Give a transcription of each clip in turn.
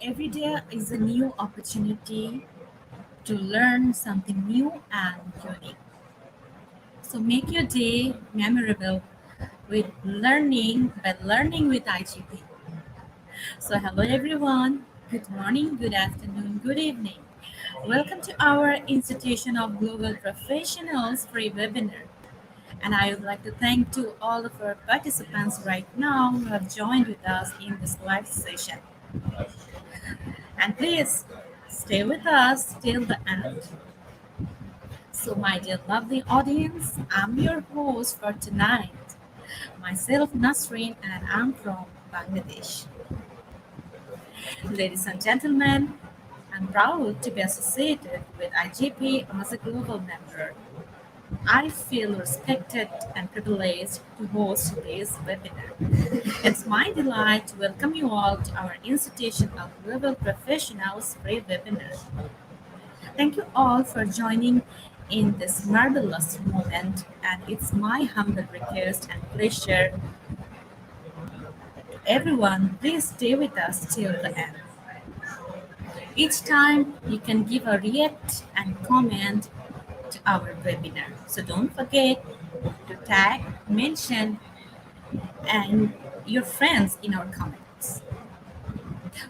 Every day is a new opportunity to learn something new and unique. So make your day memorable with learning by learning with IGP. So hello everyone. Good morning, good afternoon, good evening. Welcome to our Institution of Global Professionals free webinar. And I would like to thank to all of our participants right now who have joined with us in this live session. And please stay with us till the end. So, my dear lovely audience, I'm your host for tonight, myself Nasreen, and I'm from Bangladesh. Ladies and gentlemen, I'm proud to be associated with IGP as a global member. I feel respected and privileged to host today's webinar. It's my delight to welcome you all to our Institution of Global Professionals free webinar. Thank you all for joining in this marvelous moment, and it's my humble request and pleasure to everyone, please stay with us till the end. Each time you can give a react and comment to our webinar. So don't forget to tag, mention, and your friends in our comments.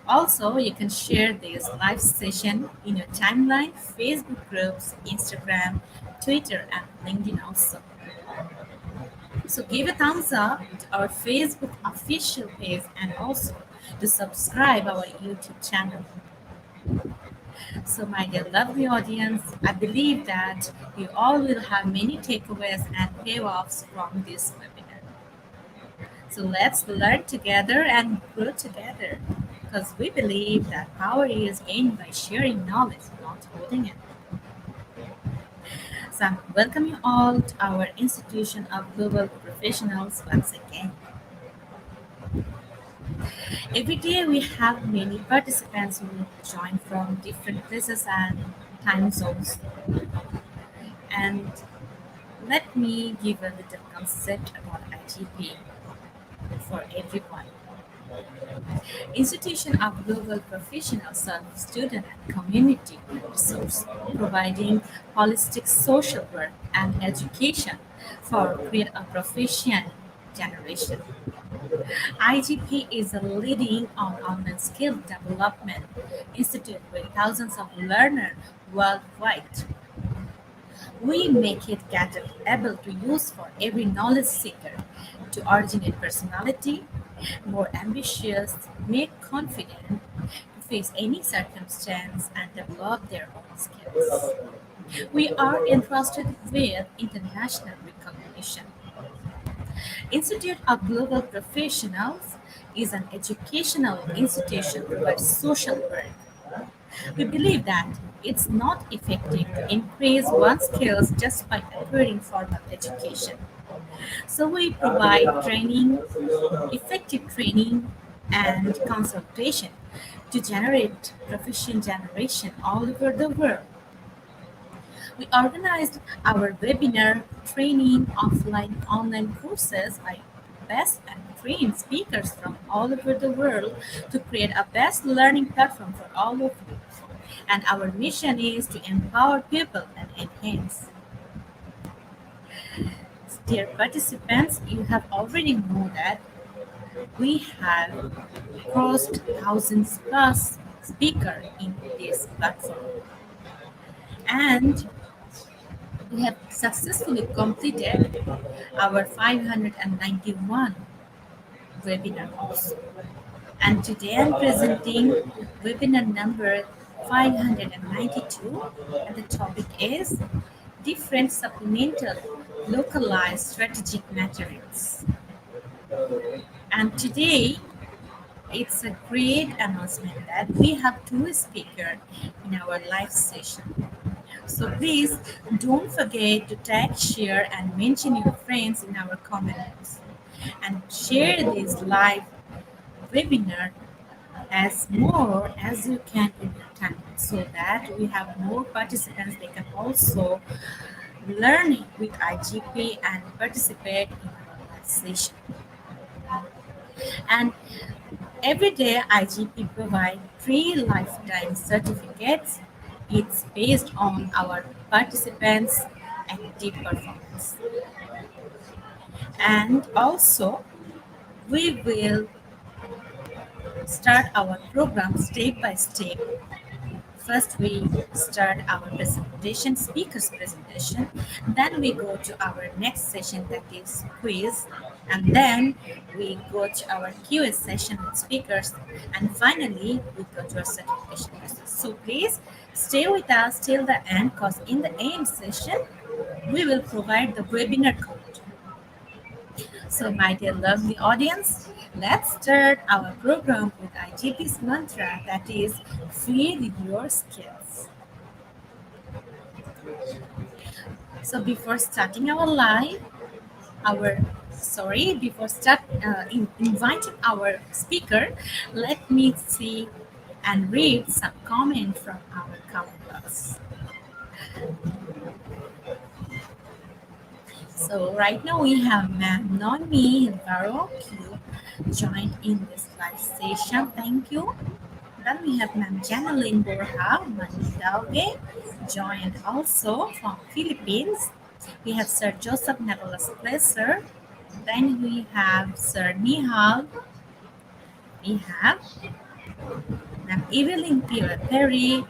Also, you can share this live session in your timeline, Facebook groups, Instagram, Twitter, and LinkedIn also. So give a thumbs up to our Facebook official page and also to subscribe our YouTube channel. So my dear lovely audience, I believe that you all will have many takeaways and payoffs from this webinar. So let's learn together and grow together because we believe that power is gained by sharing knowledge, not holding it. So I welcome you all to our Institution of Global Professionals once again. Every day we have many participants who join from different places and time zones. And let me give a little concept about IGP for everyone. Institution of Global Professionals serves student and community resource, providing holistic social work and education for create a professional generation. IGP is a leading online skill development institute with thousands of learners worldwide. We make it able to use for every knowledge seeker to originate personality, more ambitious, make confident, to face any circumstance and develop their own skills. We are entrusted with international recognition. Institute of Global Professionals is an educational institution that provides social work. We believe that it's not effective to increase one's skills just by acquiring formal education. So we provide training, effective training, and consultation to generate profession generation all over the world. We organized our webinar training offline online courses by best and trained speakers from all over the world to create a best learning platform for all of you. And our mission is to empower people and enhance. Dear participants, you have already know that we have crossed thousands plus speaker in this platform. And we have successfully completed our 591 webinar also. And today I'm presenting webinar number 592, and the topic is different supplemental localized strategic materials. And today it's a great announcement that we have two speakers in our live session. So please don't forget to tag, share, and mention your friends in our comments. And share this live webinar as more as you can in your time so that we have more participants. They can also learn with IGP and participate in our live session. And Every day, IGP provide 3 lifetime certificates. It's based on our participants' active performance. And also, we will start our program step by step. First, we start our presentation, speaker's presentation. Then we go to our next session, that is quiz. And then we go to our Q&A session with speakers. And finally, we go to our certification process. So please stay with us till the end, because in the AM session, we will provide the webinar code. So, my dear lovely audience, let's start our program with IGP's mantra, that is feed your skills. So before starting our live, our before inviting our speaker, let me see and read some comment from our comment box. So right now we have Ma'am Nomi Alvaro Q joined in this live session. Thank you. Then we have Ma'am Janeline Borja Manidalge joined also from Philippines. We have Sir Joseph Nicholas Placer. Then we have Sir Nihal. We have Ma'am Evelyn Perry,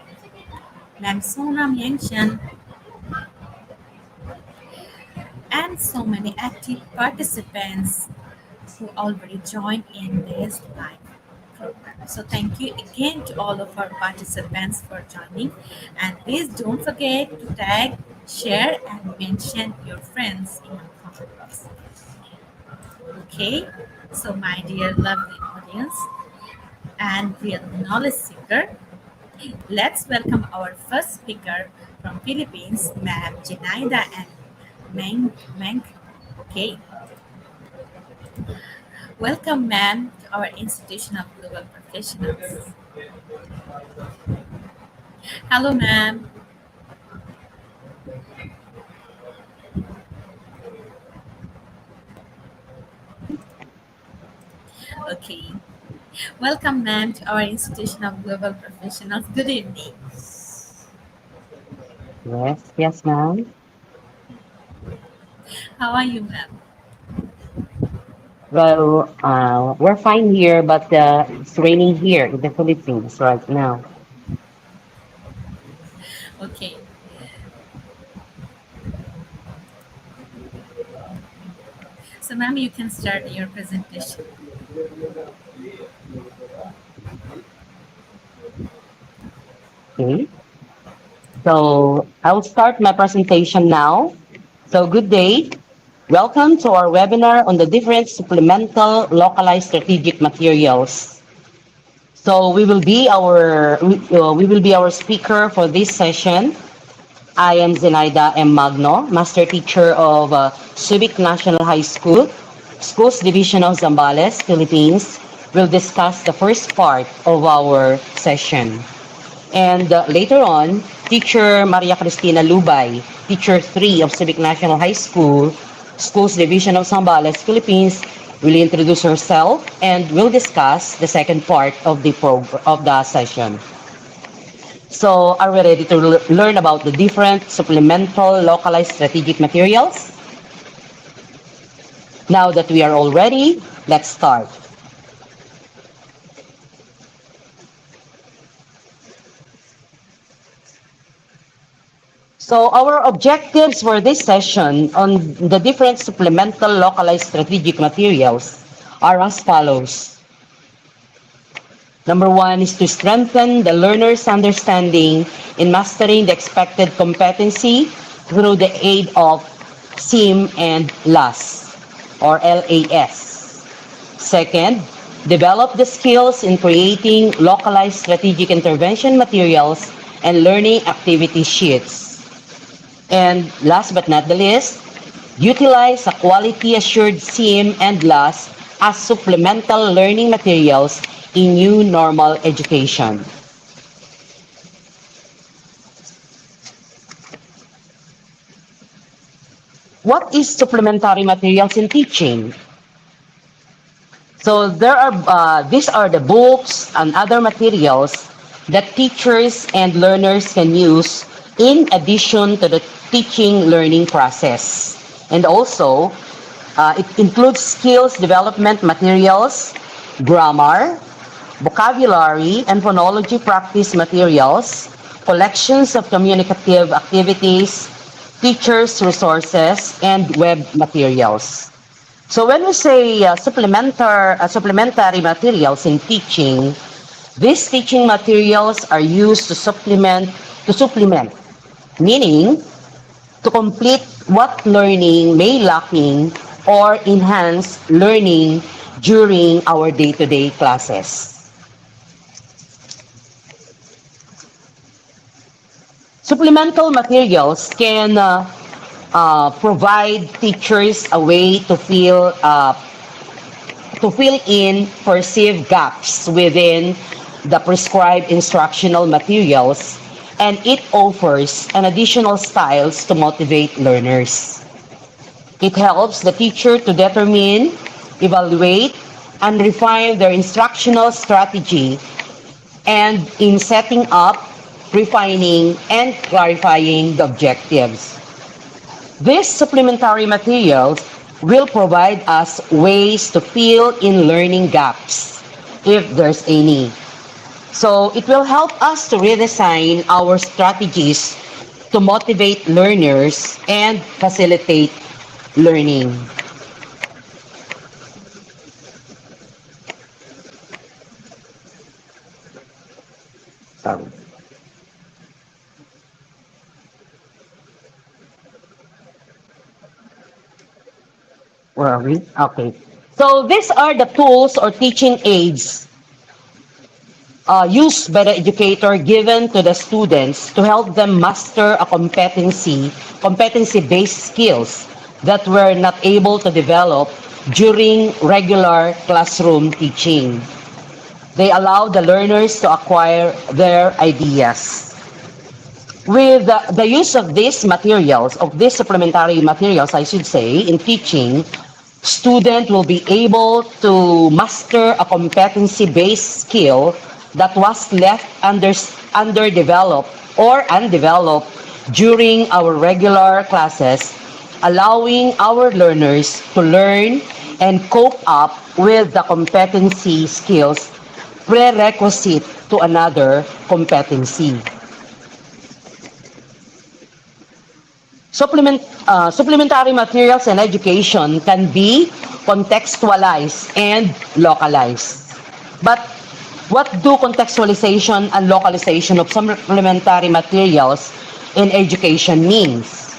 Ma'am Sonam Yangshan, and so many active participants who already joined in this live program. So thank you again to all of our participants for joining. And please don't forget to tag, share, and mention your friends in our comment box. Okay, so my dear lovely audience and real knowledge seeker, let's welcome our first speaker from Philippines, Ma'am Jenaida and Meng. Okay, welcome, ma'am, to our Institution of Global Professionals. Hello, ma'am. Okay. Welcome, ma'am, to our Institution of Global Professionals. Good evening. Yes, yes, ma'am. How are you, ma'am? Well, we're fine here, but it's raining here in the Philippines right now. Okay. So, ma'am, you can start your presentation. Okay. So I'll start my presentation now. So good day. Welcome to our webinar on the different supplemental localized strategic materials. So we will be our speaker for this session. I am Zenaida M. Magno, Master Teacher of Subic National High School, Schools Division of Zambales, Philippines. We'll discuss the first part of our session. And later on, Teacher Maria Cristina Lubay, Teacher 3 of Subic National High School, Schools Division of Zambales, Philippines, will introduce herself and will discuss the second part of the session. So are we ready to learn about the different supplemental localized strategic materials? Now that we are all ready, let's start. So our objectives for this session on the different supplemental localized strategic materials are as follows. Number one is to strengthen the learner's understanding in mastering the expected competency through the aid of SIM and LAS or LAS. Second, develop the skills in creating localized strategic intervention materials and learning activity sheets. And last but not the least, utilize a quality-assured SIM and LAS as supplemental learning materials in new normal education. What is supplementary materials in teaching? So these are the books and other materials that teachers and learners can use in addition to the teaching learning process. And also, it includes skills development materials, grammar, vocabulary and phonology practice materials, collections of communicative activities, teachers' resources, and web materials. So when we say supplementary materials in teaching, these teaching materials are used to supplement, meaning to complete what learning may lacking or enhance learning during our day-to-day classes. Supplemental materials can provide teachers a way to fill in perceived gaps within the prescribed instructional materials, and it offers an additional styles to motivate learners. It helps the teacher to determine, evaluate, and refine their instructional strategy, and in setting up, refining, and clarifying the objectives. These supplementary materials will provide us ways to fill in learning gaps, if there's any. So it will help us to redesign our strategies to motivate learners and facilitate learning. Sorry. Where are we? Okay. So these are the tools or teaching aids used by the educator given to the students to help them master a competency-based skills that were not able to develop during regular classroom teaching. They allow the learners to acquire their ideas. With the use of these supplementary materials, I should say, in teaching, student will be able to master a competency-based skill that was left underdeveloped or undeveloped during our regular classes, allowing our learners to learn and cope up with the competency skills prerequisite to another competency. Supplementary materials and education can be contextualized and localized. But what do contextualization and localization of supplementary materials in education means?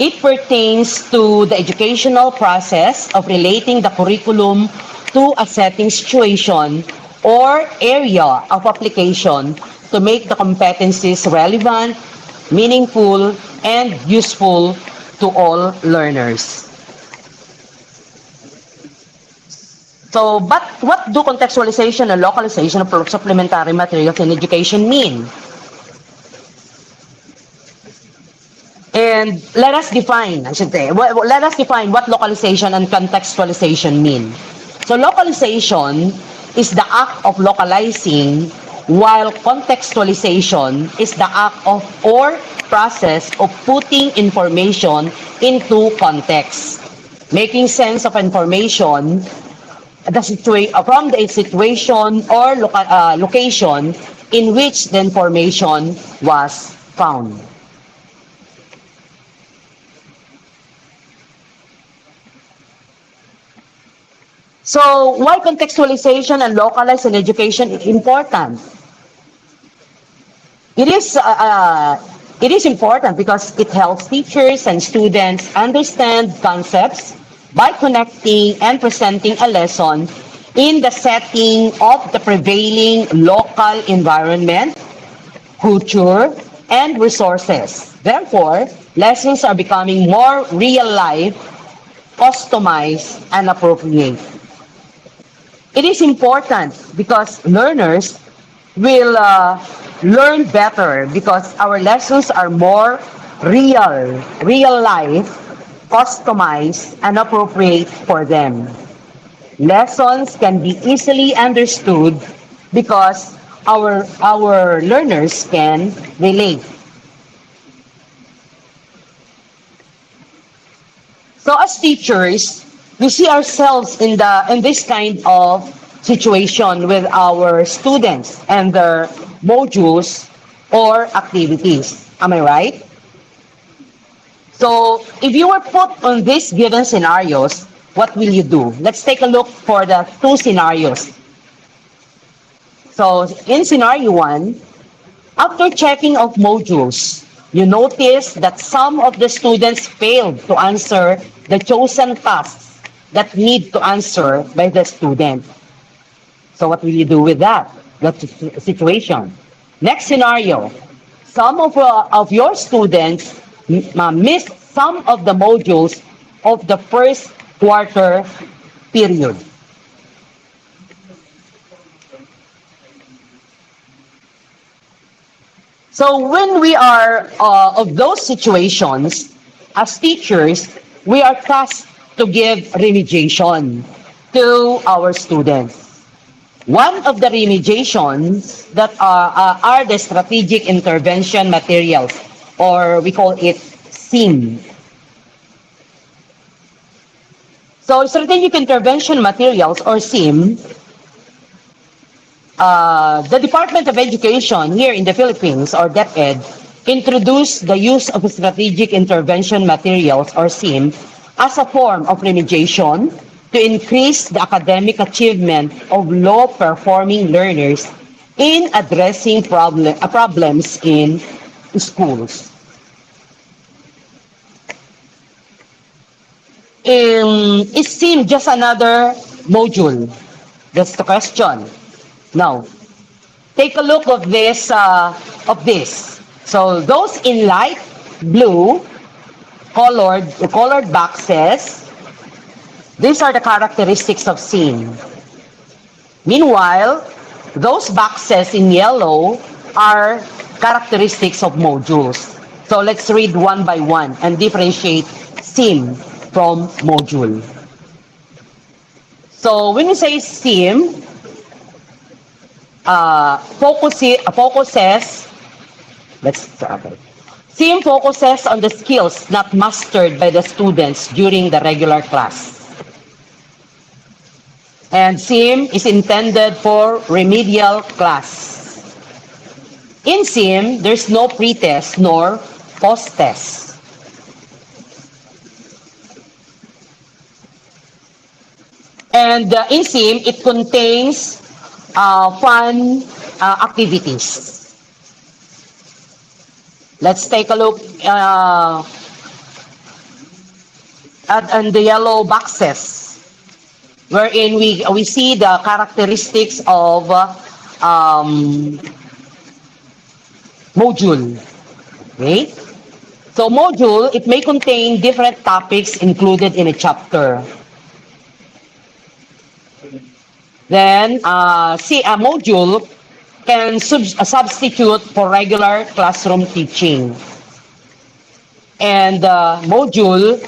It pertains to the educational process of relating the curriculum to a setting, situation, or area of application to make the competencies relevant, meaningful, and useful to all learners. So, but what do contextualization and localization of supplementary materials in education mean? And let us define what localization and contextualization mean. So localization is the act of localizing, while contextualization is the act of or process of putting information into context, making sense of information from the situation or location in which the information was found. So why contextualization and localized in education is important? It is important because it helps teachers and students understand concepts by connecting and presenting a lesson in the setting of the prevailing local environment, culture, and resources. Therefore, lessons are becoming more real life, customized, and appropriate. It is important because learners will learn better because our lessons are more real life, customized, and appropriate for them. Lessons can be easily understood because our learners can relate. So as teachers, we see ourselves in this kind of situation with our students and their modules or activities. Am I right? So if you were put on these given scenarios, what will you do? Let's take a look for the two scenarios. So in scenario one, after checking of modules, you notice that some of the students failed to answer the chosen tasks that need to answer by the student. So what will you do with that situation? Next scenario, some of your students missed some of the modules of the first quarter period. So when we are of those situations, as teachers, we are tasked to give remediation to our students. One of the remediations that are the strategic intervention materials, or we call it SIM. So strategic intervention materials, or SIM, the Department of Education here in the Philippines, or DepEd, introduced the use of strategic intervention materials, or SIM, as a form of remediation to increase the academic achievement of low-performing learners in addressing problems in schools. Is SIM just another module? That's the question. Now, take a look of this. So those in light blue colored boxes, these are the characteristics of SIM. Meanwhile, those boxes in yellow are characteristics of modules. So let's read one by one and differentiate SIM from module. So when we say SIM, focuses, SIM focuses on the skills not mastered by the students during the regular class. And SIM is intended for remedial class. In SIM, there's no pre-test nor post-test. And in SIM, it contains fun activities. Let's take a look at the yellow boxes, wherein we see the characteristics of module. Okay? So module, it may contain different topics included in a chapter. Then, see, a module can substitute for regular classroom teaching. And module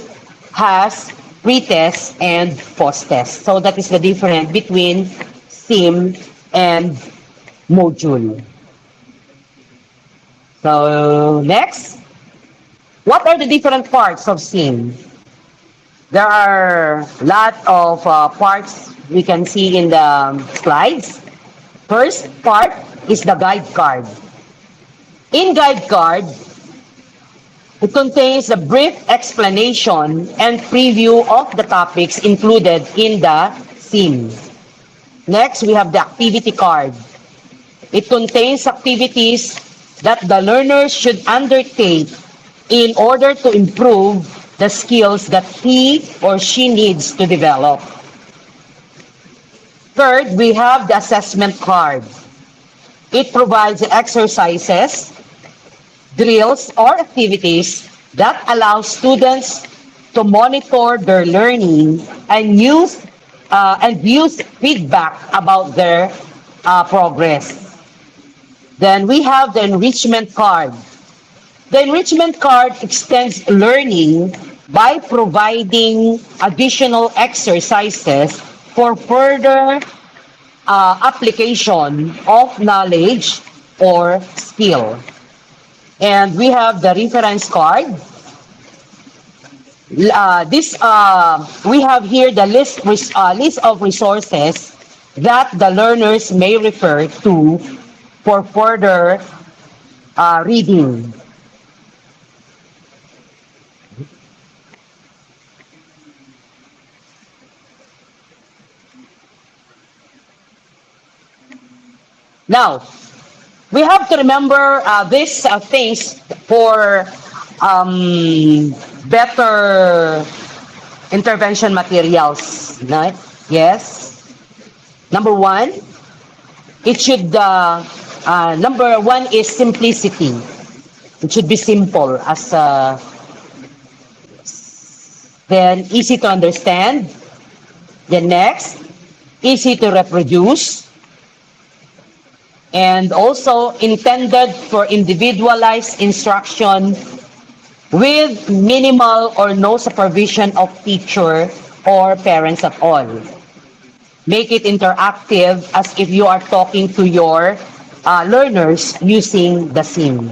has pre-test and post-test. So that is the difference between SIM and module. So next, what are the different parts of SIM? There are a lot of parts we can see in the slides. First part is the guide card. In guide card, it contains a brief explanation and preview of the topics included in the SIM. Next, we have the activity card. It contains activities that the learner should undertake in order to improve the skills that he or she needs to develop. Third, we have the assessment card. It provides exercises, drills, or activities that allow students to monitor their learning and use feedback about their progress. Then we have the enrichment card. The enrichment card extends learning by providing additional exercises for further application of knowledge or skill. And we have the reference card. This we have here the list of resources that the learners may refer to for further reading. Now, we have to remember these things for better intervention materials. Right? Yes. Number one, it should, number one is simplicity. It should be simple as then easy to understand. Then next, easy to reproduce. And also intended for individualized instruction with minimal or no supervision of teacher or parents at all. Make it interactive as if you are talking to your learners using the sim.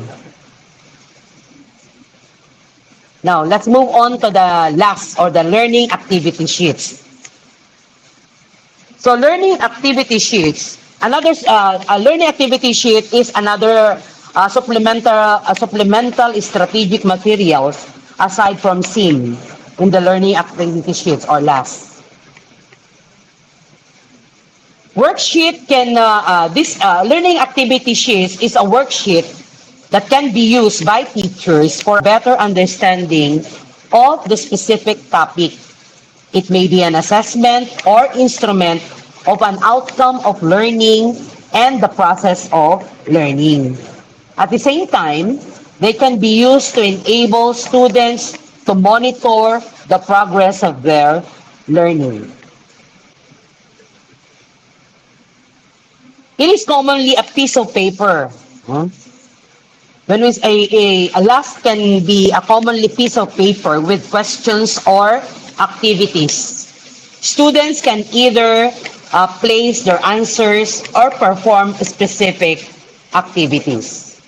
Now, let's move on to the last or the learning activity sheets. So learning activity sheets, another a learning activity sheet is another supplemental strategic materials aside from SIM in the learning activity sheets or LAS. Worksheet can, this learning activity sheets is a worksheet that can be used by teachers for better understanding of the specific topic. It may be an assessment or instrument of an outcome of learning and the process of learning. At the same time, they can be used to enable students to monitor the progress of their learning. It is commonly a piece of paper. When we say a last can be a commonly piece of paper with questions or activities. Students can either place their answers or perform specific activities.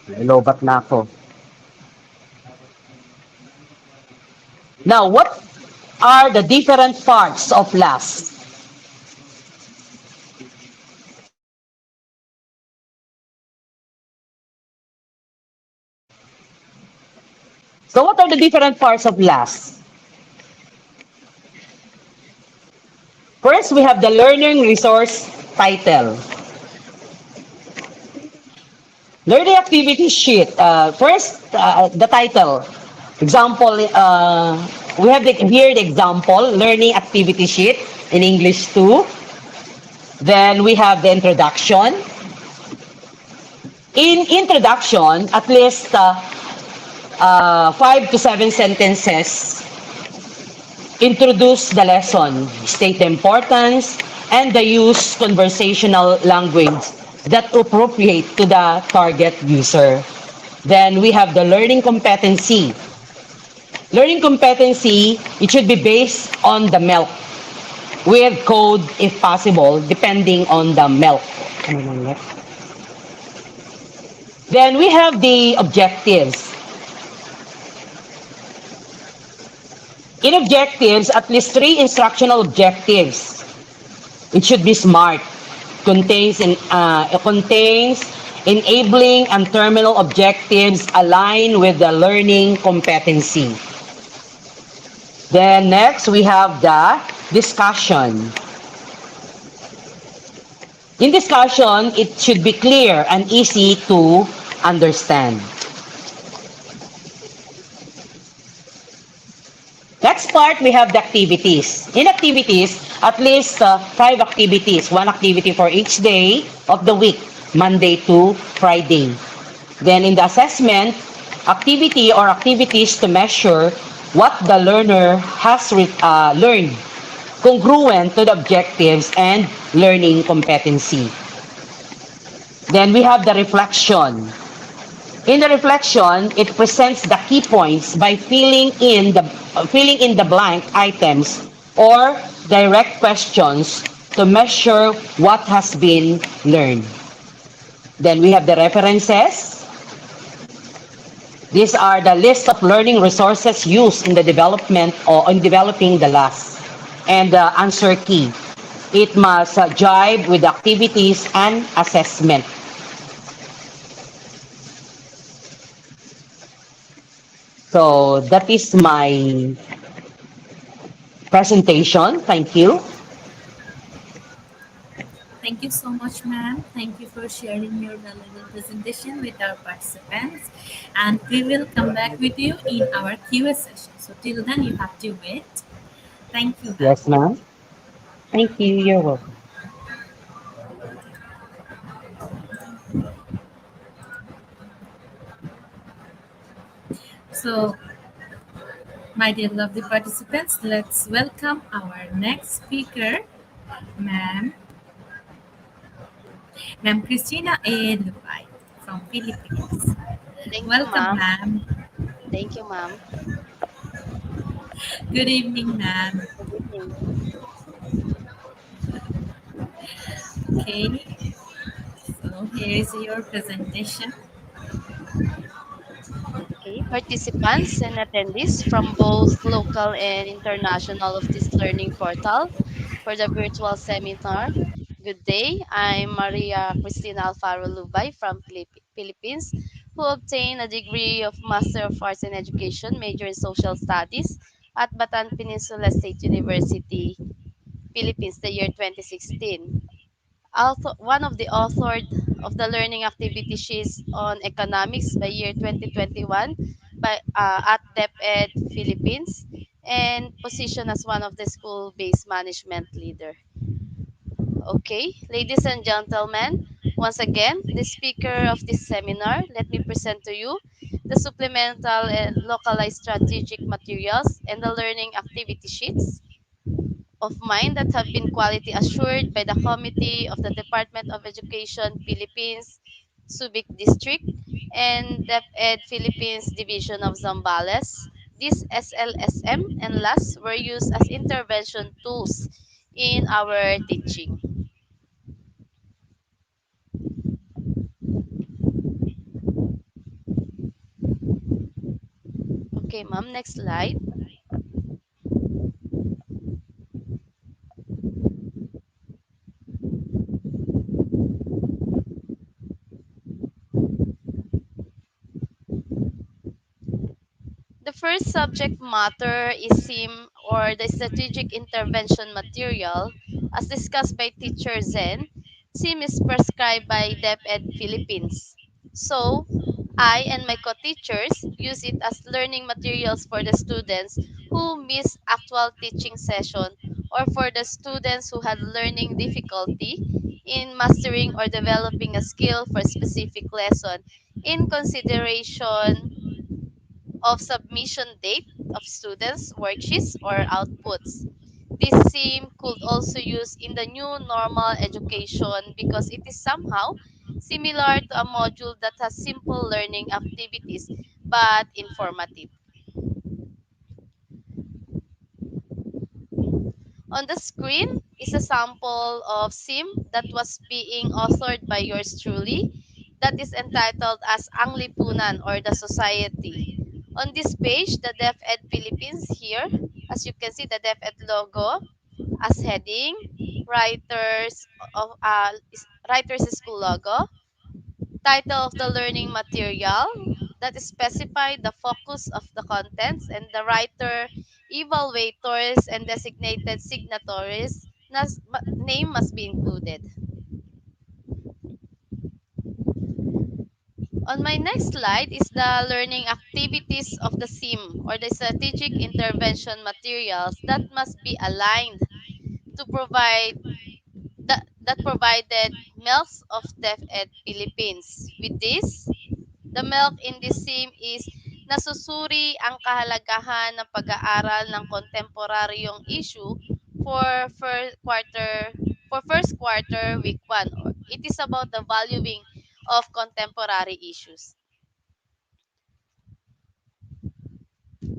Lobat na ako. Now, what are the different parts of LAS? So what are the different parts of LAS? First, we have the learning resource title. Learning activity sheet. First, the title. Example, we have here the example, learning activity sheet in English 2. Then we have the introduction. In introduction, at least 5 to 7 sentences introduce the lesson, state the importance, and the use conversational language that appropriate to the target user. Then we have the learning competency. Learning competency, it should be based on the MELC, with code if possible, depending on the MELC. Then we have the objectives. In objectives, at least 3 instructional objectives. It should be SMART. Contains enabling and terminal objectives aligned with the learning competency. Then next, we have the discussion. In discussion, it should be clear and easy to understand. Next part, we have the activities. In activities, at least 5 activities. 1 activity for each day of the week, Monday to Friday. Then in the assessment, activity or activities to measure what the learner has learned, congruent to the objectives and learning competency. Then we have the reflection. In the reflection, it presents the key points by filling in the blank items or direct questions to measure what has been learned. Then we have the references. These are the list of learning resources used in the development or in developing the last. And the answer key. It must jibe with activities and assessment. So that is my presentation. Thank you. Thank you so much, ma'am. Thank you for sharing your valuable presentation with our participants. And we will come back with you in our Q&A session. So till then, you have to wait. Thank you, ma'am. Yes, ma'am. Thank you. You're welcome. So, my dear lovely participants, let's welcome our next speaker, ma'am, Ma'am Christina A. Lupay from Philippines. Thank you, Welcome, ma'am. ma'am. Thank you, ma'am. Good evening, ma'am. Good evening. Okay, so here is your presentation. Okay, participants and attendees from both local and international of this learning portal for the virtual seminar. Good day. I'm Maria Cristina Alfaro Lubay from Philippines, who obtained a degree of Master of Arts in Education, major in Social Studies at Batan Peninsula State University, Philippines, the year 2016. One of the authors of the learning activity sheets on economics by year 2021 at DepEd Philippines, and position as one of the school-based management leader. Okay, ladies and gentlemen, once again, the speaker of this seminar, let me present to you the supplemental and localized strategic materials and the learning activity sheets of mine that have been quality assured by the Committee of the Department of Education Philippines Subic District and DepEd Philippines Division of Zambales. These SLSM and LAS were used as intervention tools in our teaching. Okay, ma'am, next slide. The first subject matter is SIM, or the Strategic Intervention Material. As discussed by Teacher Zen, SIM is prescribed by DepEd Philippines. So, I and my co-teachers use it as learning materials for the students who miss actual teaching session or for the students who had learning difficulty in mastering or developing a skill for a specific lesson in consideration of submission date of students' worksheets or outputs. This SIM could also use in the new normal education because it is somehow similar to a module that has simple learning activities but informative. On the screen is a sample of SIM that was being authored by yours truly that is entitled as Ang Lipunan or the Society. On this page, the DepEd Philippines here, as you can see the DepEd logo as heading, writers school logo, title of the learning material that specify the focus of the contents, and the writer, evaluators, and designated signatories name must be included. On my next slide is the learning activities of the SIM, or the strategic intervention materials that must be aligned to provide that provided MELCs of DepEd Philippines. With this, the MELC in this SIM is nasusuri ang kahalagahan ng pag-aaral ng kontemporaryong issue for first quarter week 1. It is about the valuing of contemporary issues.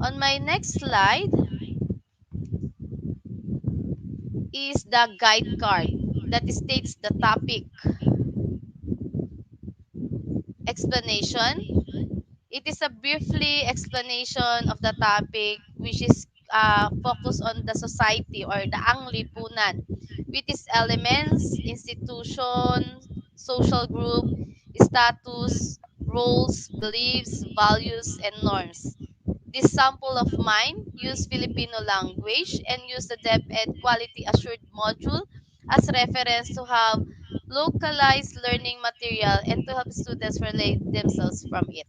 On my next slide is the guide card that states the topic, explanation. It is a briefly explanation of the topic, which is focused on the society or the ang lipunan, with its elements, institution, social group, status, roles, beliefs, values, and norms. This sample of mine use Filipino language and use the DepEd Quality Assured module as reference to have localized learning material and to help students relate themselves from it.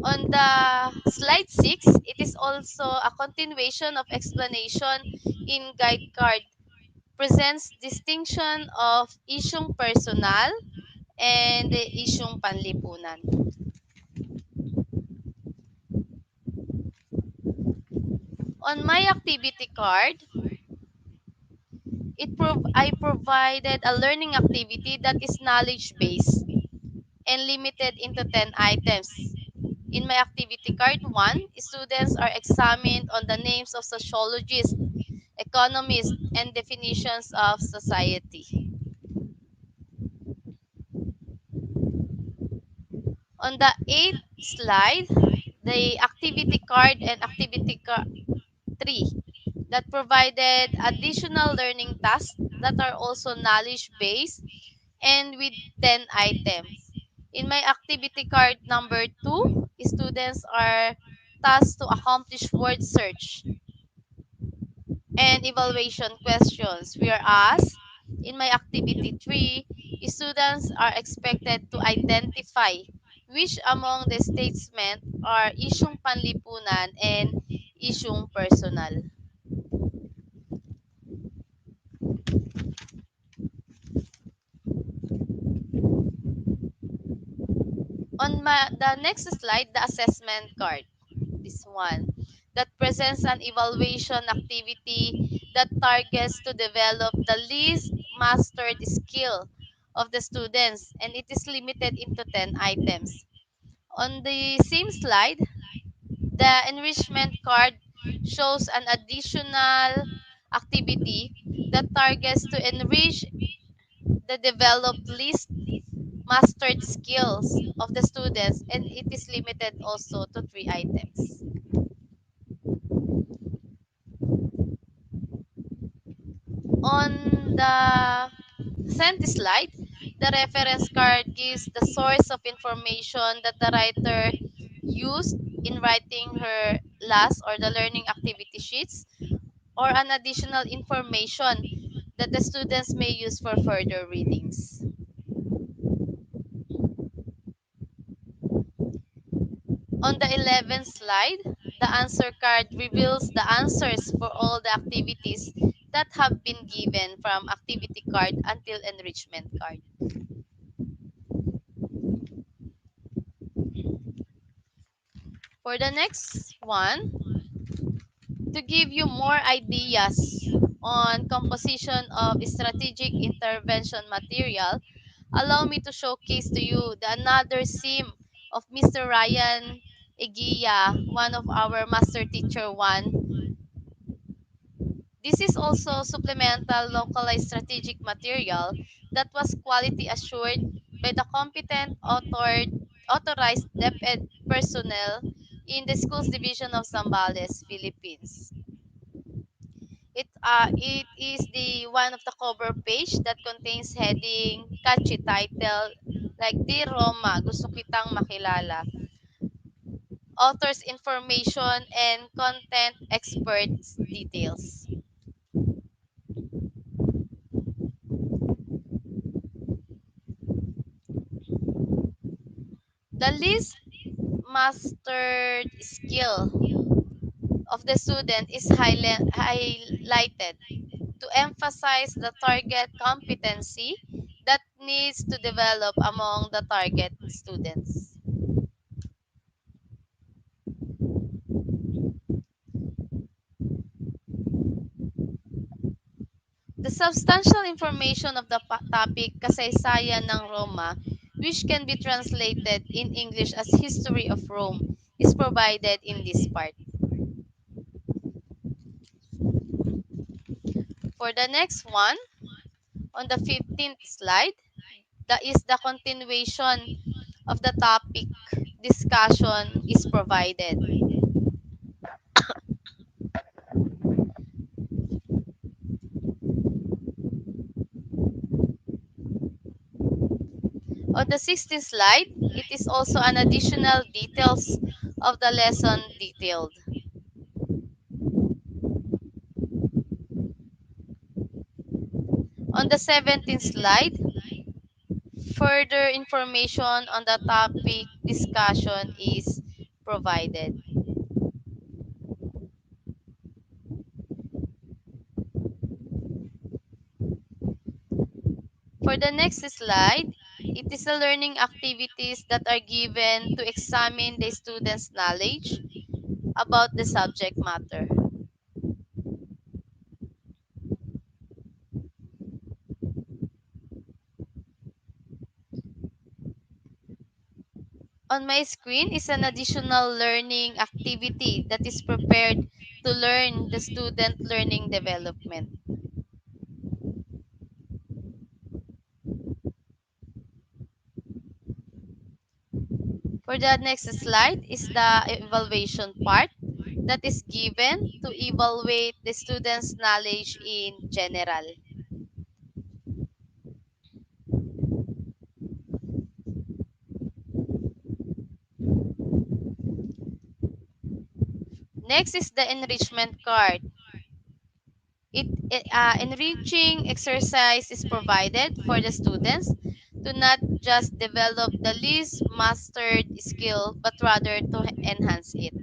On the slide 6, it is also a continuation of explanation in guide card. Presents distinction of isyung personal and isyung panlipunan. On my activity card, I provided a learning activity that is knowledge based and limited into 10 items. In my activity card 1, students are examined on the names of sociologists, economists, and definitions of society. On the 8th slide, the activity card and activity card 3 that provided additional learning tasks that are also knowledge based and with 10 items. In my activity card number 2, students are tasked to accomplish word search and evaluation questions. Whereas in my activity 3, students are expected to identify which among the statements are isyung panlipunan and isyung personal. On the next slide, the assessment card. This one that presents an evaluation activity that targets to develop the least mastered skill of the students, and it is limited into 10 items. On the same slide, the enrichment card shows an additional activity that targets to enrich the developed least mastered skills of the students, and it is limited also to 3 items. On the sent slide, the reference card gives the source of information that the writer used in writing her last or the learning activity sheets, or an additional information that the students may use for further readings. On the 11th slide, the answer card reveals the answers for all the activities that have been given from activity card until enrichment card. For the next one, to give you more ideas on composition of strategic intervention material, allow me to showcase to you the another sim of Mr. Ryan Eguia, one of our Master Teacher 1. This is also supplemental localized strategic material that was quality assured by the competent authorized DepEd personnel in the Schools Division of Zambales, Philippines. It is the one of the cover page that contains heading, catchy title like Dear Roma, gusto kitang makilala. Author's information and content experts details. The least mastered skill of the student is highlighted to emphasize the target competency that needs to develop among the target students. The The substantial information of the topic kasaysayan ng Roma, which can be translated in English as History of Rome, is provided in this part. For the next one, on the 15th slide, that is the continuation of the topic discussion is provided. On the 16th slide, it is also an additional details of the lesson detailed. On the 17th slide, further information on the topic discussion is provided. For the next slide, it is the learning activities that are given to examine the student's knowledge about the subject matter. On my screen is an additional learning activity that is prepared to learn the student learning development. For the next slide is the evaluation part that is given to evaluate the student's knowledge in general. Next is the enrichment card. Enriching exercise is provided for the students to not just develop the least mastered skill but rather to enhance it.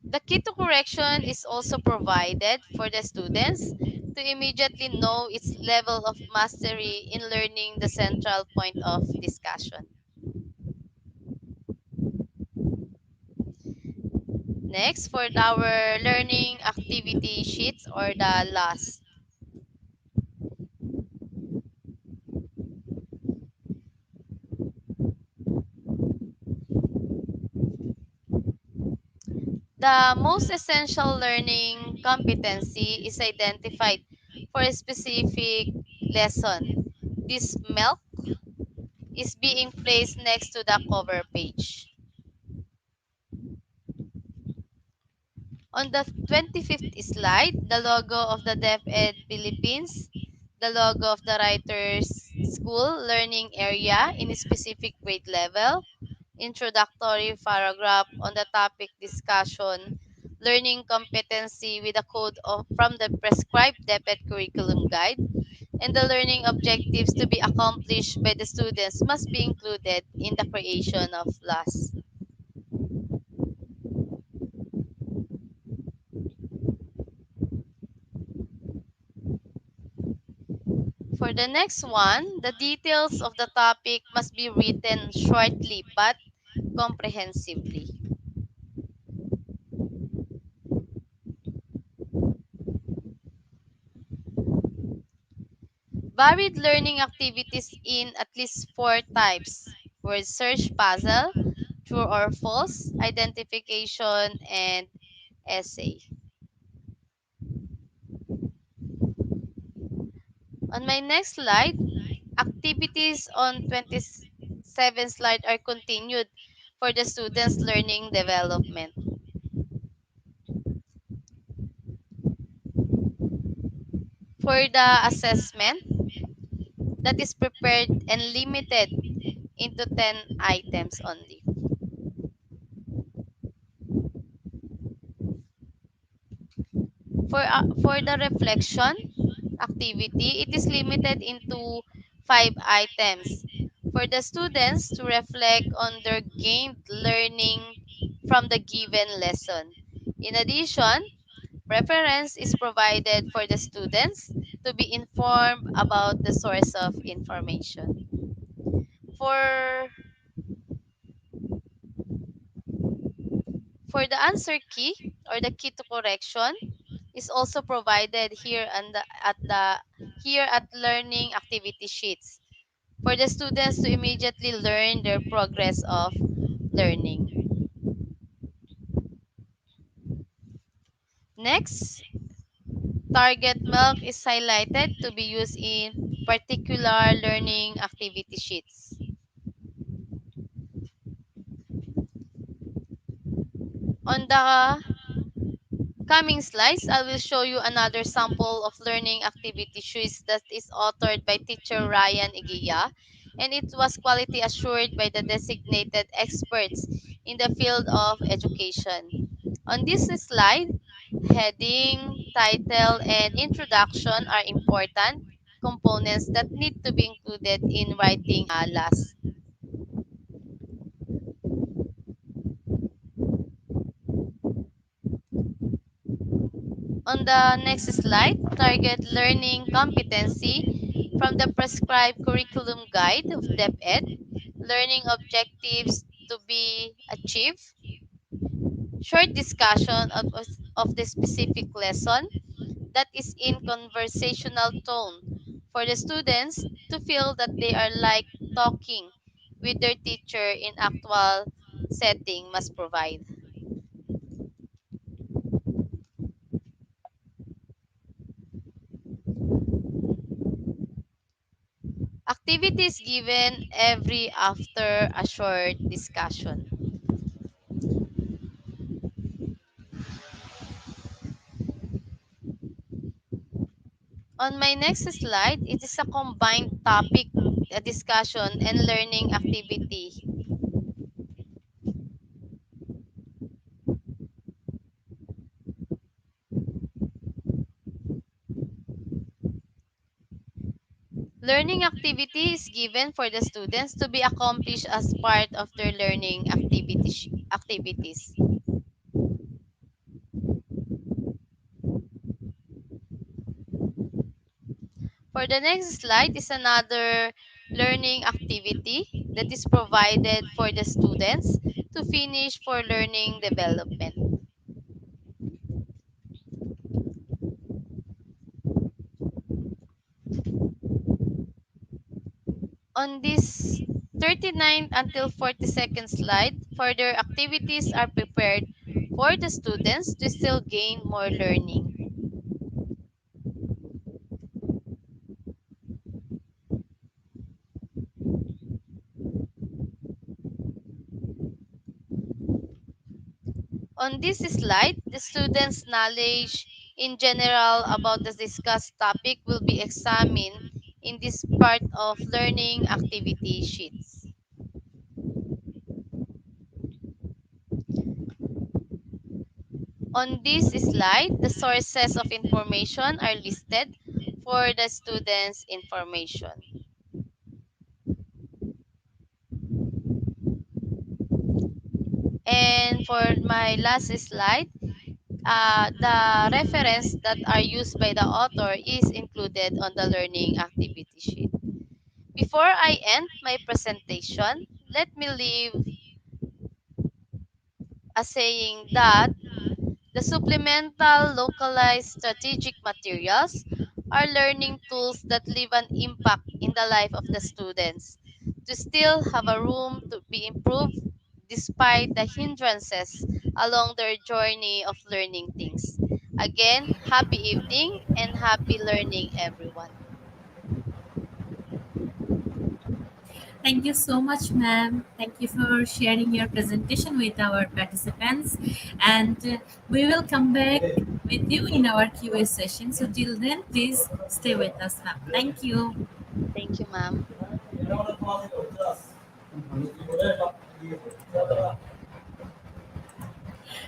The key to correction is also provided for the students to immediately know its level of mastery in learning the central point of discussion. Next, for our learning activity sheets or the last. The most essential learning competency is identified for a specific lesson. This milk is being placed next to the cover page. On the 25th slide, the logo of the DepEd Philippines, the logo of the Writers School Learning Area in a specific grade level, introductory paragraph on the topic discussion, learning competency with a code from the prescribed DepEd curriculum guide, and the learning objectives to be accomplished by the students must be included in the creation of LAS. For the next one, the details of the topic must be written shortly but comprehensively. Varied learning activities in at least four types: word search puzzle, true or false, identification, and essay. On my next slide, activities on 27 slide are continued for the students' learning development. For the assessment, that is prepared and limited into 10 items only. For the reflection activity, it is limited into 5 items for the students to reflect on their gained learning from the given lesson. In addition, reference is provided for the students to be informed about the source of information. For For the answer key, or the key to correction is also provided here and here at learning activity sheets for the students to immediately learn their progress of learning. Next, target milk is highlighted to be used in particular learning activity sheets. On the coming slides, I will show you another sample of learning activity sheets that is authored by teacher Ryan Igiya, and it was quality assured by the designated experts in the field of education. On this slide, heading, title, and introduction are important components that need to be included in writing last. On the next slide, target learning competency from the prescribed curriculum guide of DepEd, learning objectives to be achieved, short discussion of the specific lesson that is in conversational tone for the students to feel that they are like talking with their teacher in actual setting must provide. Activities given every after a short discussion. On my next slide, it is a combined topic discussion and learning activity. Learning activity is given for the students to be accomplished as part of their learning activities. For the next slide is another learning activity that is provided for the students to finish for learning development. On this 39th until 42nd slide, further activities are prepared for the students to still gain more learning. On this slide, the students' knowledge in general about the discussed topic will be examined in this part of learning activity sheets. On this slide, the sources of information are listed for the students' information. And for my last slide, the reference that are used by the author is included on the learning activity sheet. Before I end my presentation, let me leave a saying that the supplemental localized strategic materials are learning tools that leave an impact in the life of the students to still have a room to be improved despite the hindrances along their journey of learning things. Again, happy evening and happy learning, everyone. Thank you so much, ma'am. Thank you for sharing your presentation with our participants. And we will come back with you in our QA session. So, till then, please stay with us, ma'am. Thank you. Thank you, ma'am.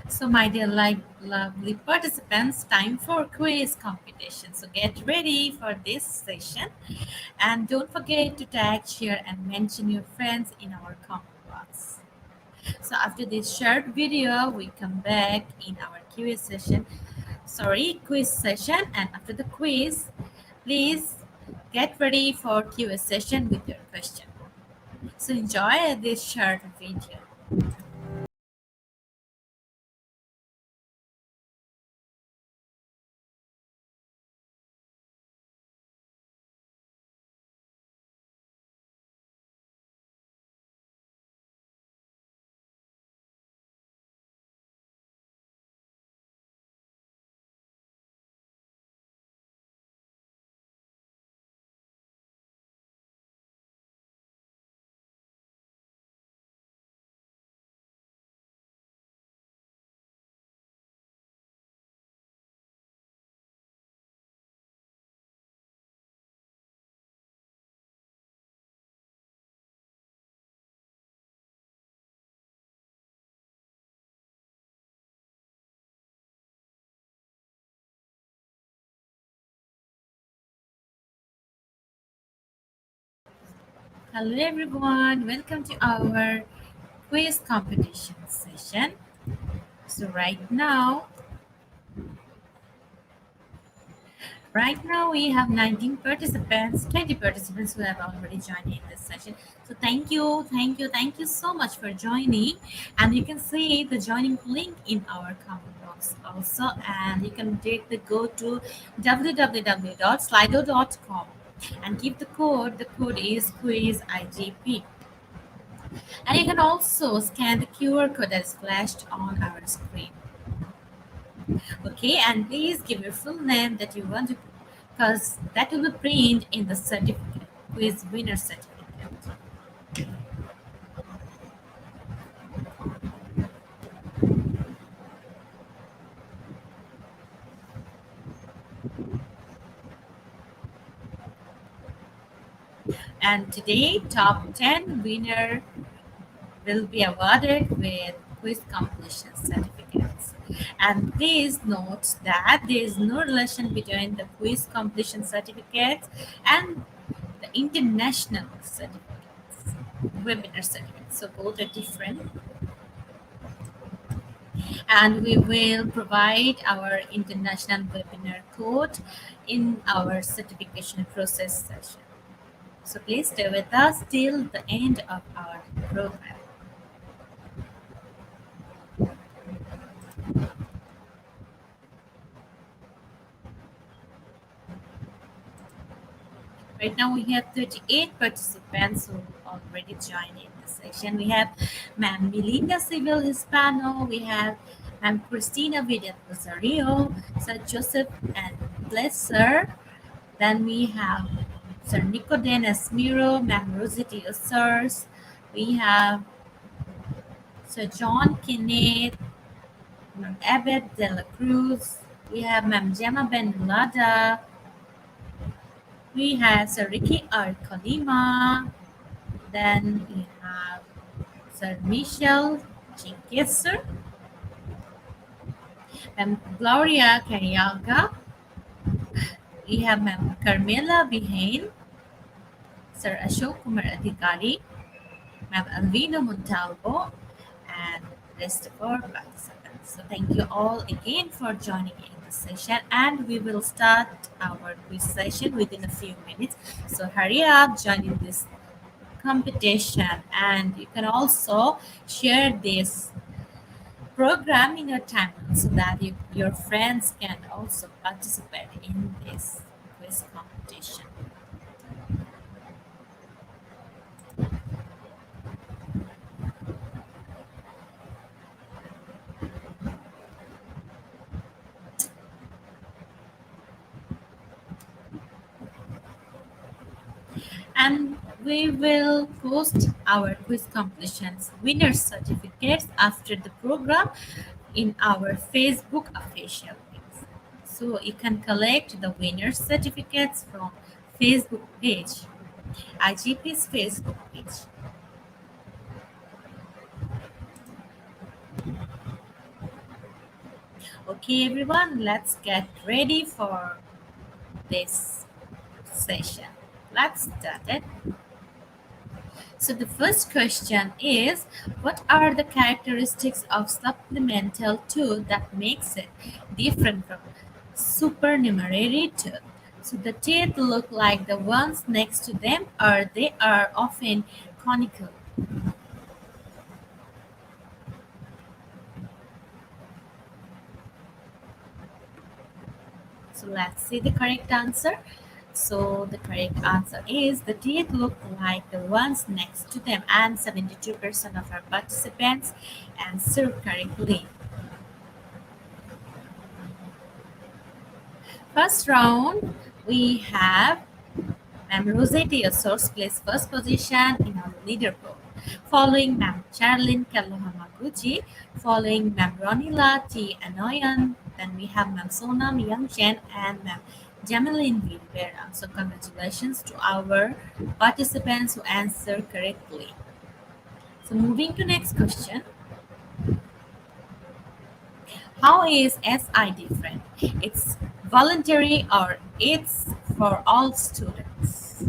So, my dear, like lovely participants, time for quiz competition. So, get ready for this session. And don't forget to tag, share, and mention your friends in our comment box. So after this short video, we come back in our quiz session. Sorry, quiz session. And after the quiz, please get ready for quiz session with your question. So enjoy this short video. Hello everyone, welcome to our quiz competition session. So right now we have 19 participants, 20 participants who have already joined in this session. So thank you so much for joining. And you can see the joining link in our comment box also. And you can directly go to www.slido.com and give the code. The code is QuizIGP. And you can also scan the QR code that is flashed on our screen. Okay, and please give your full name that you want to, because that will be printed in the certificate, quiz winner certificate. And today, top 10 winner will be awarded with quiz completion certificates. And please note that there is no relation between the quiz completion certificates and the international certificates, webinar certificates. So both are different. And we will provide our international webinar code in our certification process session. So please stay with us till the end of our program. Right now we have 38 participants who already joined in the session. We have Ma'am Melinda Civil Hispano, we have Ma'am Christina Vidal Rosario, Sir Joseph and Blesser. Then we have Sir Nicoden Esmiro, Ma'am Rosity Osers. We have Sir John Kenneth, Ma'am Abed de la Cruz. We have Ma'am Gemma Ben. We have Sir Ricky R. Kolima. Then we have Sir Michelle Chinkisser, Ma'am Gloria Cariaga. We have Ma'am Carmela Behane, Sir Ashok Kumar Adhikari, Ma'am Alvino Montalvo, and rest of our participants. So thank you all again for joining in the session, and we will start our quiz session within a few minutes. So hurry up, join in this competition, and you can also share this program in your timeline so that your friends can also participate in this quiz competition. And we will post our quiz completions winner certificates after the program in our Facebook official page. So you can collect the winner certificates from Facebook page, IGP's Facebook page. Okay, everyone, let's get ready for this session. Let's start it. So the first question is, what are the characteristics of supplemental tool that makes it different from supernumerary tool? So the teeth look like the ones next to them, or they are often conical. So let's see the correct answer. So the correct answer is the teeth look like the ones next to them, and 72% of our participants answered correctly. First round, we have Ma'am Rosette Source placed first position in our leaderboard, following Ma'am Charlene Kalohamaguchi, following Ma'am Ronila T. Anoyan, then we have Ma'am Sonam Youngchen and Ma'am Jameline Rivera. So congratulations to our participants who answered correctly. So moving to next question. How is SI different? It's voluntary or it's for all students?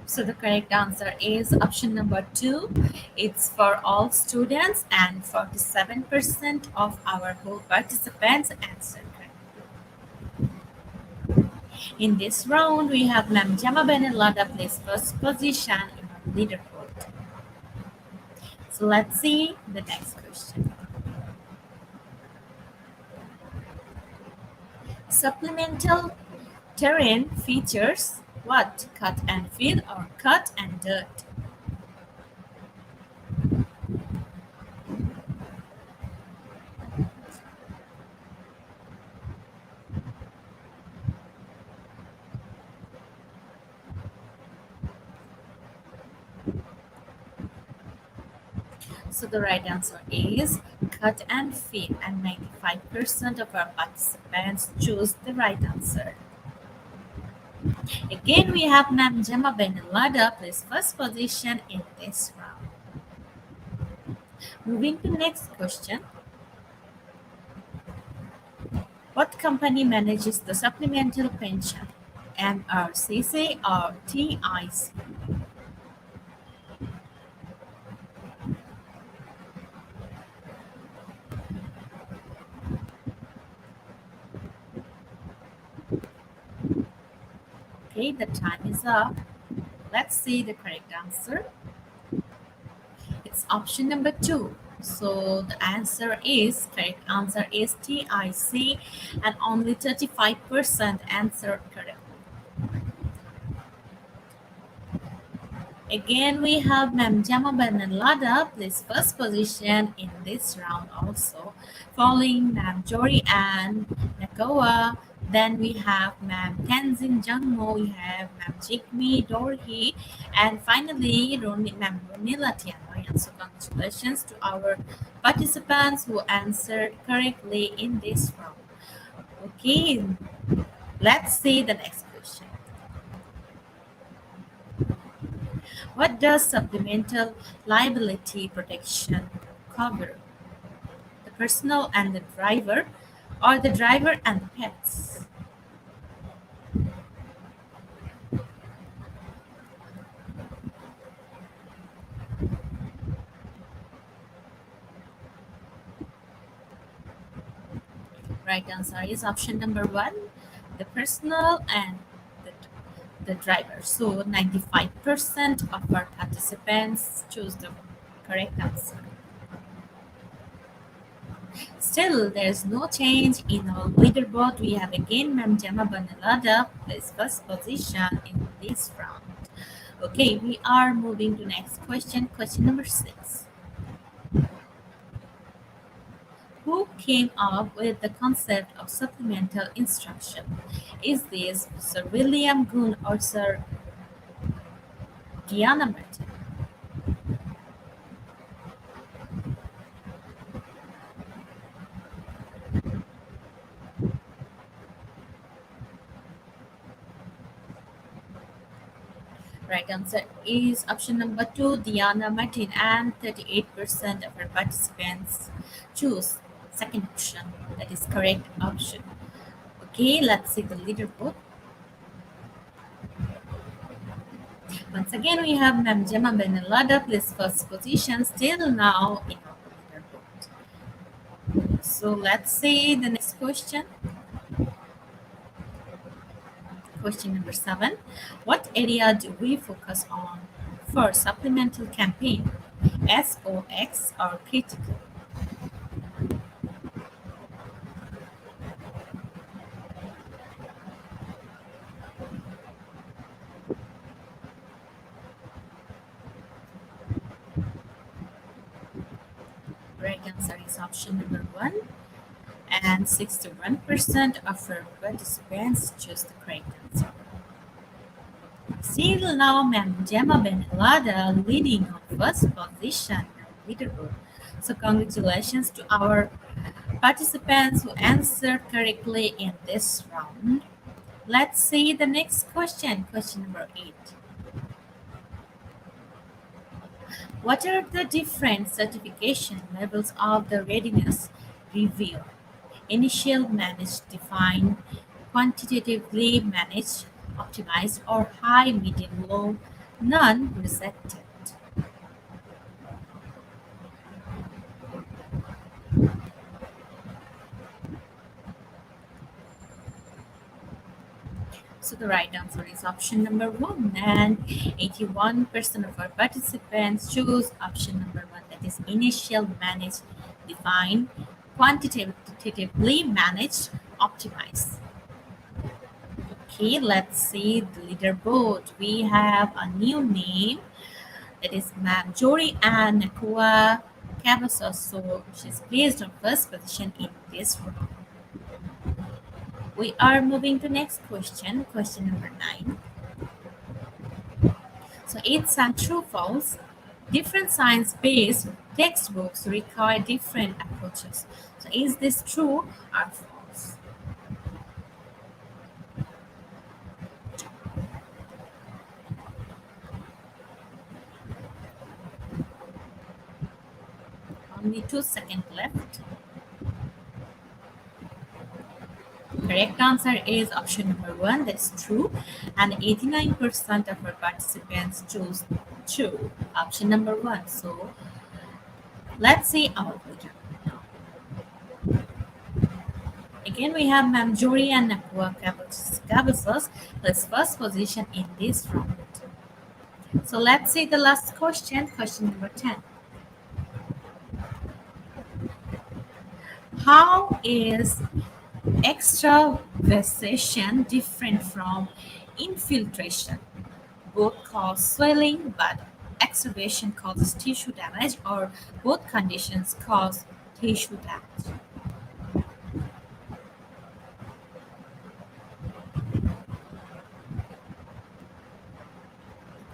So the correct answer is option number two. It's for all students, and 47% of our whole participants answered correctly. In this round, we have Ma'am Jama Benelada placed first position in our leaderboard. So let's see the next question. Supplemental terrain features what? Cut and fill or cut and dirt? So the right answer is cut and fill, and 95% of our participants choose the right answer. Again, we have Ma'am Gemma Benelada placed first position in this round. Moving to next question. What company manages the supplemental pension? MRCC or TIC? Okay, the time is up. Let's see the correct answer. It's option number two. So the answer is correct answer is TIC, and only 35% answered correctly. Again, we have Ma'am Jama Banalada placed first position in this round also, following Ma'am Jory and Nakawa. Then we have Ma'am Tenzin Jangmo, we have Ma'am Jigme Dorhi, and finally Ma'am Ronila Tianoyan. So congratulations to our participants who answered correctly in this round. Okay, let's see the next question. What does supplemental liability protection cover? The personal and the driver, or the driver and the pets? Right answer is option number one, the personal and the, the driver. So 95% of our participants choose the correct answer. Still, there's no change in our leaderboard. We have again Ma'am Gemma Banalada placed first position in this round. Okay, we are moving to next question. Question number 6. Who came up with the concept of supplemental instruction? Is this Sir William Goon or Sir Diana Martin? Right answer is option number 2, Diana Martin, and 38% of our participants choose second option. That is correct option. Okay, let's see the leaderboard. Once again, we have Ma'am Gemma Benelada placed first position still now in our leaderboard. So let's see the next question. Question number 7. What area do we focus on for supplemental campaign? SOX or critical? Right answer is option number 1, and 61% of our participants choose the correct answer. Still now, Ma'am Gemma Benelada leading on first position in leaderboard. So congratulations to our participants who answered correctly in this round. Let's see the next question, question number 8. What are the different certification levels of the readiness review? Initial, managed, defined, quantitatively managed, optimized, or high, medium, low, none rejected. So the right answer is option number one, and 81% of our participants choose option number one, that is initial, managed, define, quantitatively managed, optimize. Okay, let's see the leaderboard. We have a new name, that is Ma'am Jory Ann Nakua Cavazos. So she's placed on first position in this round. We are moving to next question, question number 9. So it's a true false. Different science-based textbooks require different approaches. So is this true or false? Only 2 seconds left. Correct answer is option number one, that's true. And 89% of our participants chose true, option number one. So let's see our leader. Again, we have Ma'am Jory and Nakua Cabazos as first position in this round. So let's see the last question, question number 10. How is extravasation different from infiltration? Both cause swelling, but excavation causes tissue damage, or both conditions cause tissue damage.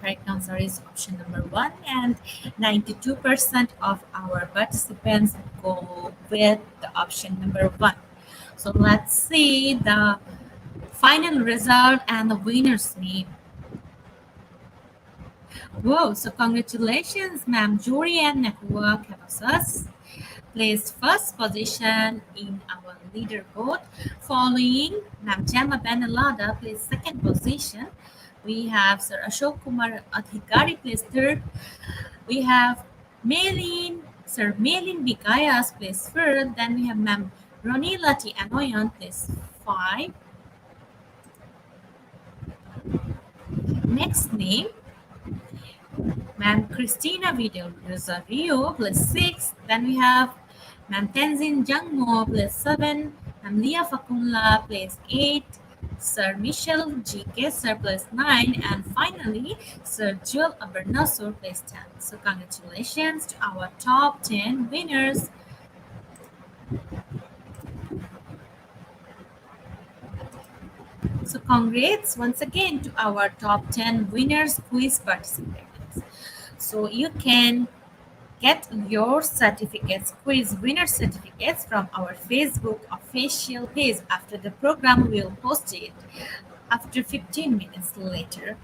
Correct answer is option number one, and 92% of our participants go with the option number one. So let's see the final result and the winner's name. Whoa, so congratulations, Ma'am Jory and Nakua Cabasas placed first position in our leaderboard. Following Ma'am Gemma Benalada placed second position. We have Sir Ashok Kumar Adhikari placed third. We have Sir Maylin Bikayas placed third. Then we have Ma'am Ronila T. Anoyan placed 5. Next name, Ma'am Christina Vidal Rosario plus 6. Then we have Ma'am Tenzin Jangmo plus 7. Ma'am Leah Fakunla plus 8. Sir Michel G. Kesser plus 9. And finally, Sir Joel Abernasur plus 10. So congratulations to our top 10 winners. So congrats once again to our top 10 winners quiz participants. So you can get your certificates, quiz winner certificates from our Facebook official page. After the program, we'll post it after 15 minutes later.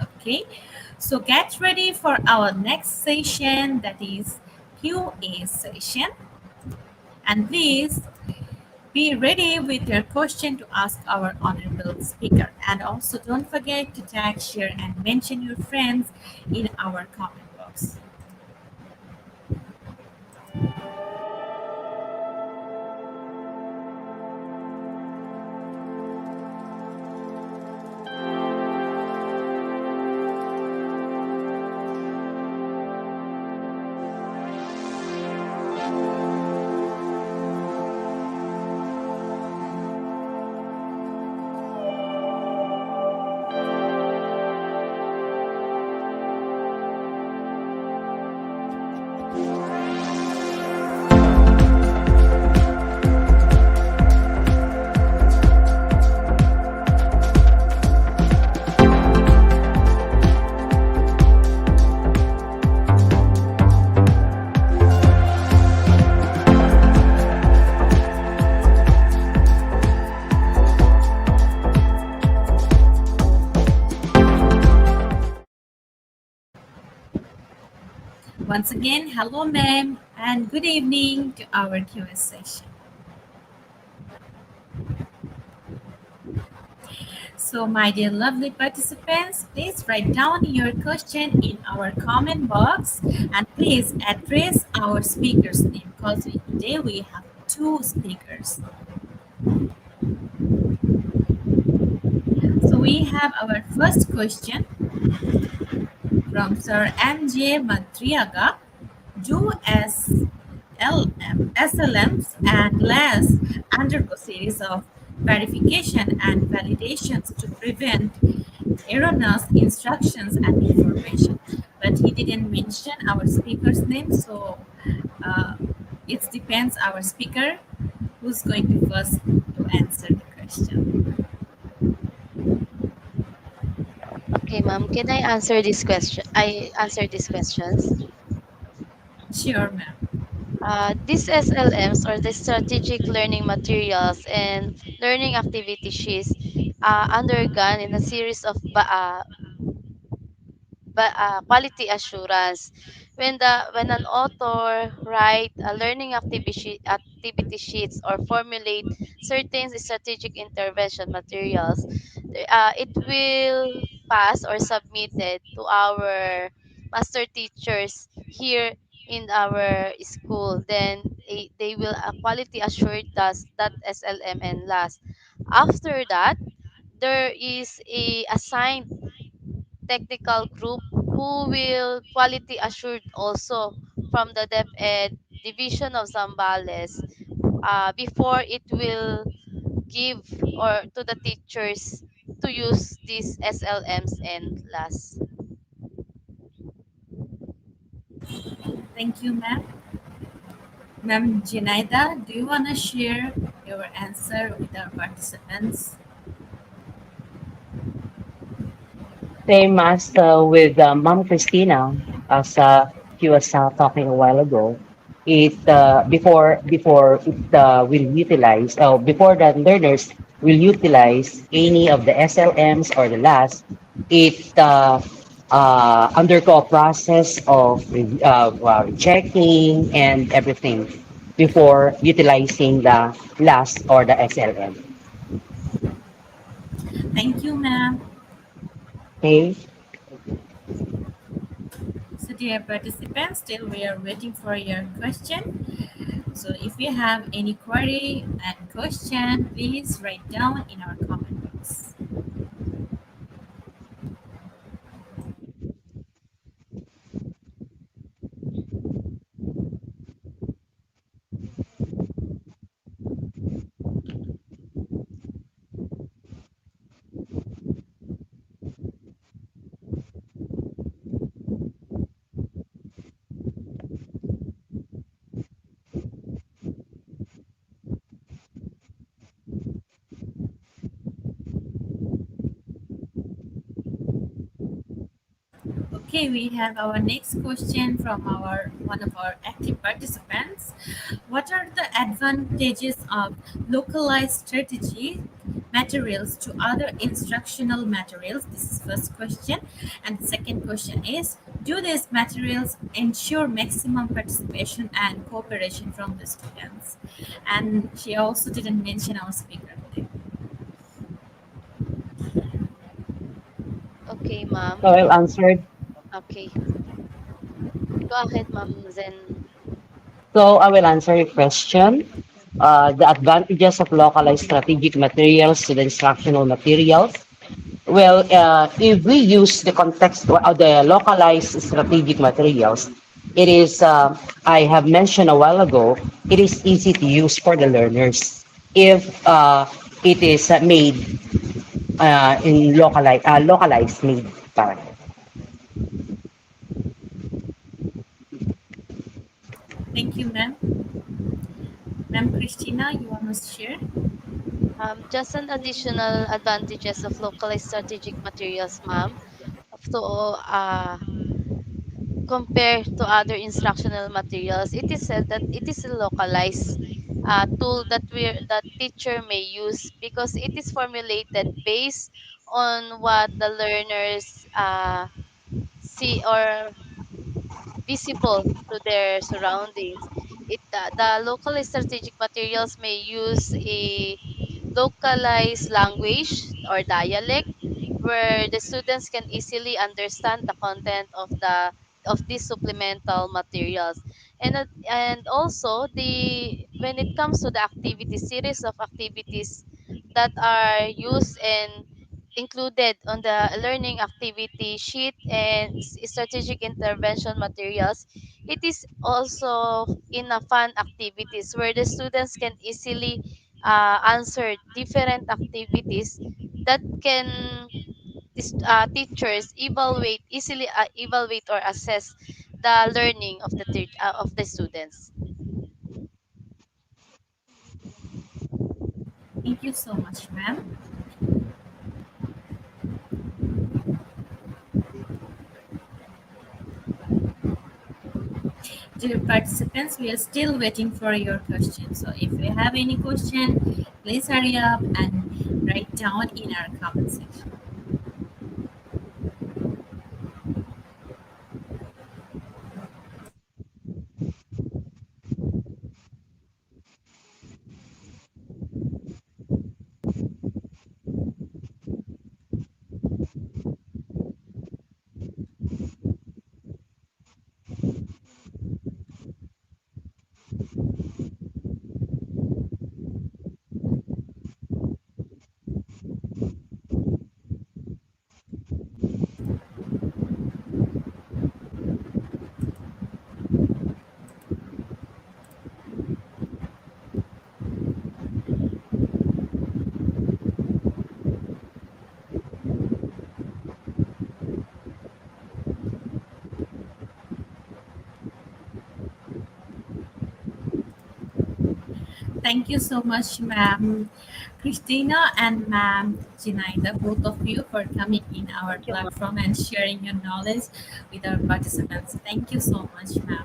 Okay, so get ready for our next session, that is QA session. And please be ready with your question to ask our honorable speaker. And also don't forget to tag, share, and mention your friends in our comment box. Once again, hello ma'am, and good evening to our Q&A session. So, my dear lovely participants, please write down your question in our comment box and please address our speaker's name because today we have two speakers. So, we have our first question from Sir M.J. Madriaga. Do SLMs and LAS undergo series of verification and validations to prevent erroneous instructions and information? But he didn't mention our speaker's name, so uh, it depends our speaker who's going to first to answer the question. Okay, ma'am. Can I answer this question? I answer these questions. Sure, ma'am. These SLMs, or the strategic learning materials and learning activity sheets, undergone in a series of quality assurance. When an author write a learning activity sheets or formulate certain strategic intervention materials, it will pass or submitted to our master teachers here in our school. Then they will quality assure that SLM. And last, after that, there is a assigned technical group who will quality assured also from the DepEd division of Zambales, before it will give or to the teachers to use these SLMs and LAS. Thank you, ma'am. Ma'am Junaida, do you want to share your answer with our participants? Same as with Mom Christina, as she was talking a while ago. It before it will utilize before the learners will utilize any of the SLMs or the LAS, it undergo a process of checking and everything before utilizing the LAS or the SLM. Thank you, ma'am. Okay. So, dear participants, still we are waiting for your question. So, if you have any query and question, please write down in our comment box. Okay, we have our next question from our one of our active participants. What are the advantages of localized strategy materials to other instructional materials? This is first question. And the second question is, do these materials ensure maximum participation and cooperation from the students? And she also didn't mention our speaker today. Okay, ma'am. So I'll answer. Okay. Go ahead, ma'am Zen. So I will answer your question. The advantages of localized strategic materials to the instructional materials. Well, if we use the context or the localized strategic materials, it is, I have mentioned a while ago, it is easy to use for the learners if it is made in localized made. Parang. Thank you, ma'am. Ma'am Christina, you want to share? Just an additional advantages of localized strategic materials, ma'am, to compare to other instructional materials. It is said that it is a localized tool that teacher may use because it is formulated based on what the learners see or visible to their surroundings. The local strategic materials may use a localized language or dialect, where the students can easily understand the content of these supplemental materials. And also, the when it comes to the activity series of activities that are used and included on the learning activity sheet and strategic intervention materials, it is also in a fun activities where the students can easily answer different activities that can teachers evaluate or assess the learning of of the students. Thank you so much, ma'am. Dear participants, we are still waiting for your questions. So if you have any question, please hurry up and write down in our comment section. Thank you so much, ma'am Christina and ma'am Jinaida, both of you, for coming in our Thank you, ma'am. platform and sharing your knowledge with our participants. Thank you so much, ma'am.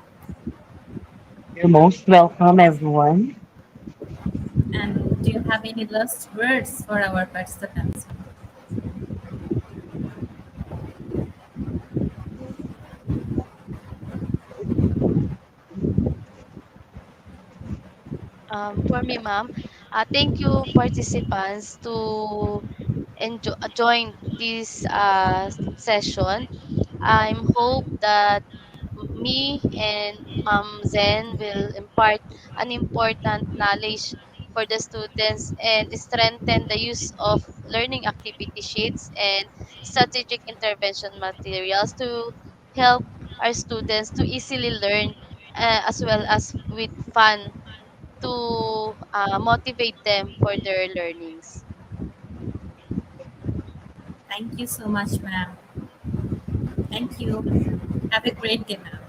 You're most welcome, everyone. And do you have any last words for our participants? For me, ma'am, thank you participants to join this session. I'm hope that me and Ma'am Zen will impart an important knowledge for the students and strengthen the use of learning activity sheets and strategic intervention materials to help our students to easily learn, as well as with fun to motivate them for their learnings. Thank you so much, ma'am. Thank you. Have a great day, ma'am.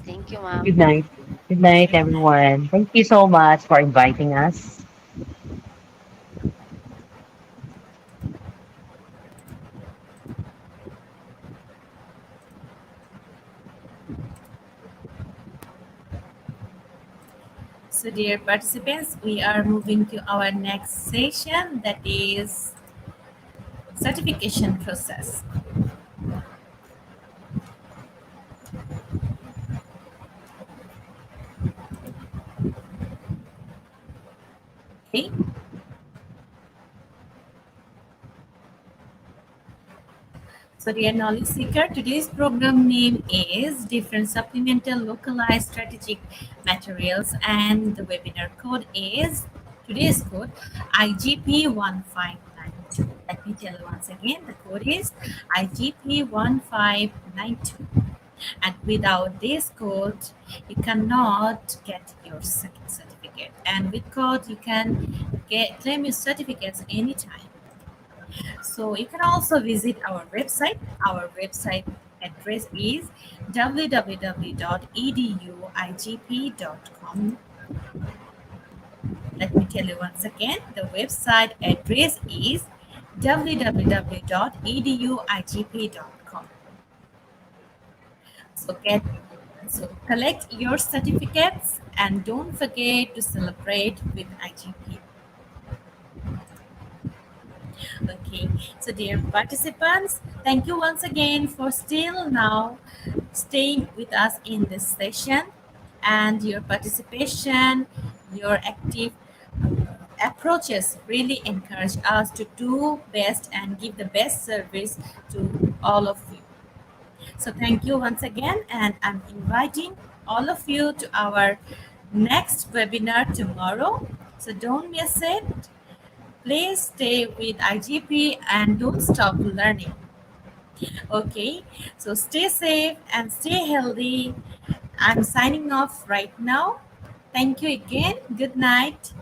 Thank you, Good ma'am. night. Good night, everyone. Thank you so much for inviting us. So, dear participants, we are moving to our next session, that is certification process. Okay. So, dear knowledge seeker, today's program name is Different Supplemental Localized Strategic Materials, and the webinar code is today's code IGP1592. Let me tell you once again, the code is IGP1592. And without this code, you cannot get your second certificate. And with code, you can claim your certificates anytime. So you can also visit our website. Our website address is www.eduigp.com. Let me tell you once again, the website address is www.eduigp.com. So collect your certificates and don't forget to celebrate with IGP. Okay, so dear participants, thank you once again for still now staying with us in this session, and your participation, your active approaches really encourage us to do best and give the best service to all of you. So thank you once again, and I'm inviting all of you to our next webinar tomorrow. So don't miss it. Please stay with IGP and don't stop learning. Okay, so stay safe and stay healthy. I'm signing off right now. Thank you again. Good night.